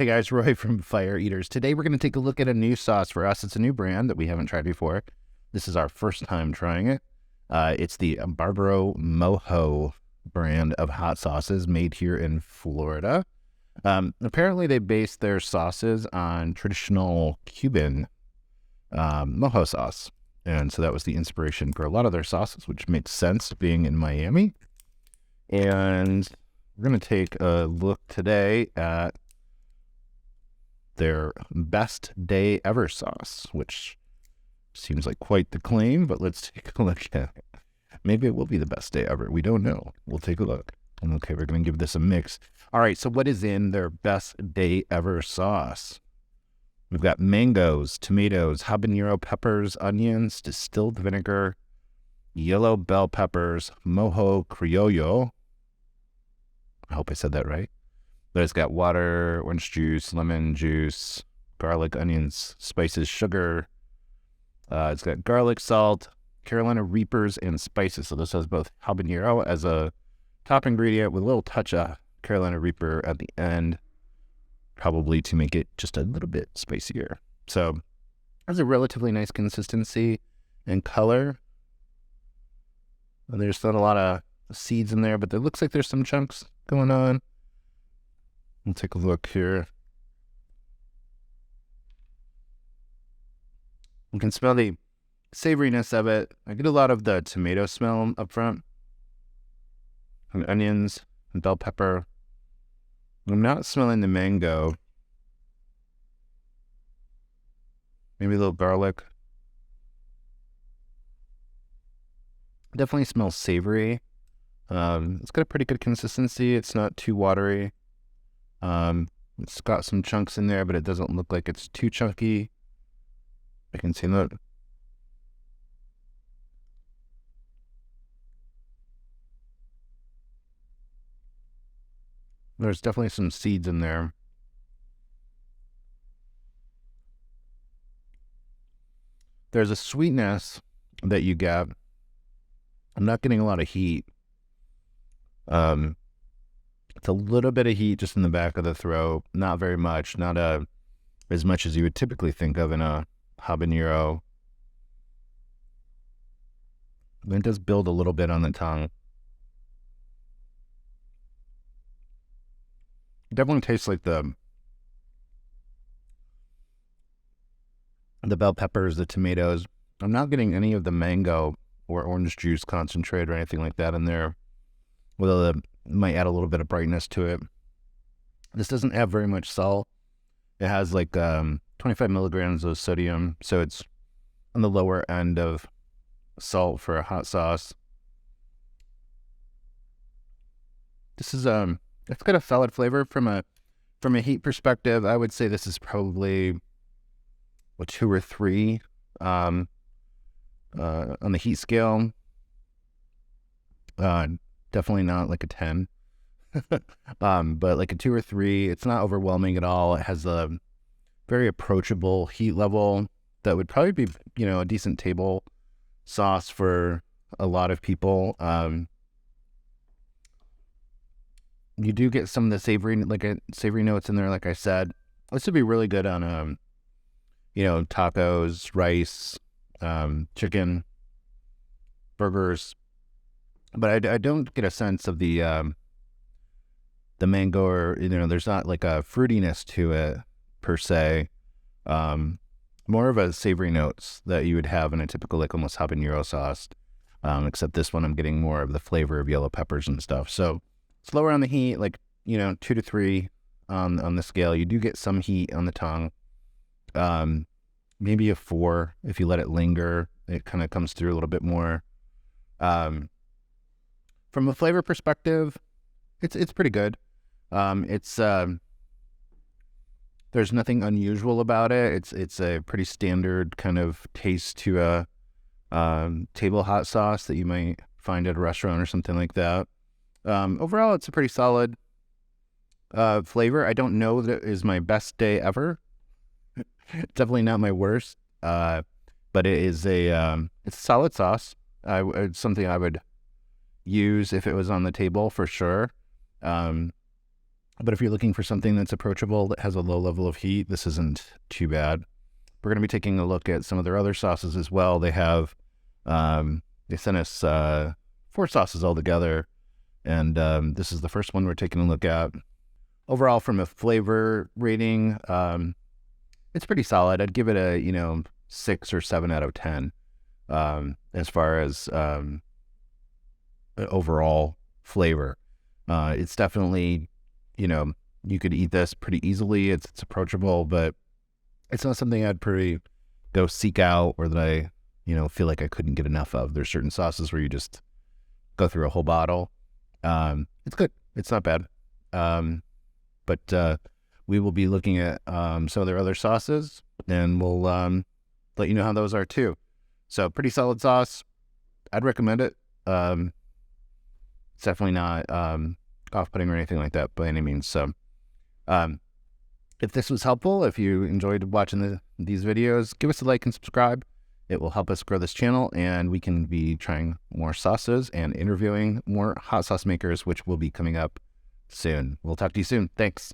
Hey guys, Roy from Fyre Eaters. Today we're going to take a look at a new sauce for us. It's a new brand that we haven't tried before. This is our first time trying it. It's the Barbaro Mojo brand of hot sauces made here in Florida. Apparently they base their sauces on traditional Cuban mojo sauce. And so that was the inspiration for a lot of their sauces, which makes sense being in Miami. And we're going to take a look today at their best day ever sauce, which seems like quite the claim, but let's take a look at it. Maybe it will be the best day ever. We don't know. We'll take a look. Okay, we're going to give this a mix. All right, so what is in their best day ever sauce? We've got mangoes, tomatoes, habanero peppers, onions, distilled vinegar, yellow bell peppers, mojo criollo. I hope I said that right. But it's got water, orange juice, lemon juice, garlic, onions, spices, sugar. It's got garlic, salt, Carolina Reapers, and spices. So this has both habanero as a top ingredient with a little touch of Carolina Reaper at the end, probably to make it just a little bit spicier. So it has a relatively nice consistency and color. And there's not a lot of seeds in there, but it looks like there's some chunks going on. We'll take a look here. You can smell the savoriness of it. I get a lot of the tomato smell up front, and onions and bell pepper. I'm not smelling the mango. Maybe a little garlic. Definitely smells savory. It's got a pretty good consistency. It's not too watery. It's got some chunks in there, but it doesn't look like it's too chunky. I can see that. There's definitely some seeds in there. There's a sweetness that you get. I'm not getting a lot of heat. It's a little bit of heat just in the back of the throat. Not very much. Not as much as you would typically think of in a habanero. But it does build a little bit on the tongue. It definitely tastes like the bell peppers, the tomatoes. I'm not getting any of the mango or orange juice concentrate or anything like that in there. Although it might add a little bit of brightness to it. This doesn't have very much salt. It has like 25 milligrams of sodium, so it's on the lower end of salt for a hot sauce. This is it's got a solid flavor from a heat perspective. I would say this is probably a 2 or 3 on the heat scale. Definitely not like a 10, but like a 2 or 3. It's not overwhelming at all. It has a very approachable heat level that would probably be, a decent table sauce for a lot of people. You do get some of the savory notes in there, like I said. This would be really good on, tacos, rice, chicken, burgers. But I don't get a sense of the mango, or there's not like a fruitiness to it per se. More of a savory notes that you would have in a typical like almost habanero sauce. Except this one I'm getting more of the flavor of yellow peppers and stuff. So it's lower on the heat, like 2 to 3 on the scale. You do get some heat on the tongue. Maybe a 4 if you let it linger. It kind of comes through a little bit more. From a flavor perspective, it's pretty good. There's nothing unusual about it. It's a pretty standard kind of taste to a table hot sauce that you might find at a restaurant or something like that. Overall, it's a pretty solid flavor. I don't know that it is my best day ever. Definitely not my worst. But it is it's a solid sauce. It's something I would use if it was on the table for sure. But if you're looking for something that's approachable, that has a low level of heat, this isn't too bad. We're going to be taking a look at some of their other sauces as well. They have, they sent us 4 sauces altogether, and this is the first one we're taking a look at. Overall, from a flavor rating, it's pretty solid. I'd give it a 6 or 7 out of 10 as far as overall flavor. It's definitely, you could eat this pretty easily. It's approachable, but it's not something I'd pretty go seek out or that I, feel like I couldn't get enough of. There's certain sauces where you just go through a whole bottle. It's good. It's not bad. But we will be looking at some of their other sauces, and we'll let you know how those are too. So pretty solid sauce. I'd recommend it. It's definitely not off-putting or anything like that by any means. So if this was helpful, if you enjoyed watching these videos, give us a like and subscribe. It will help us grow this channel, and we can be trying more sauces and interviewing more hot sauce makers, which will be coming up soon. We'll talk to you soon. Thanks.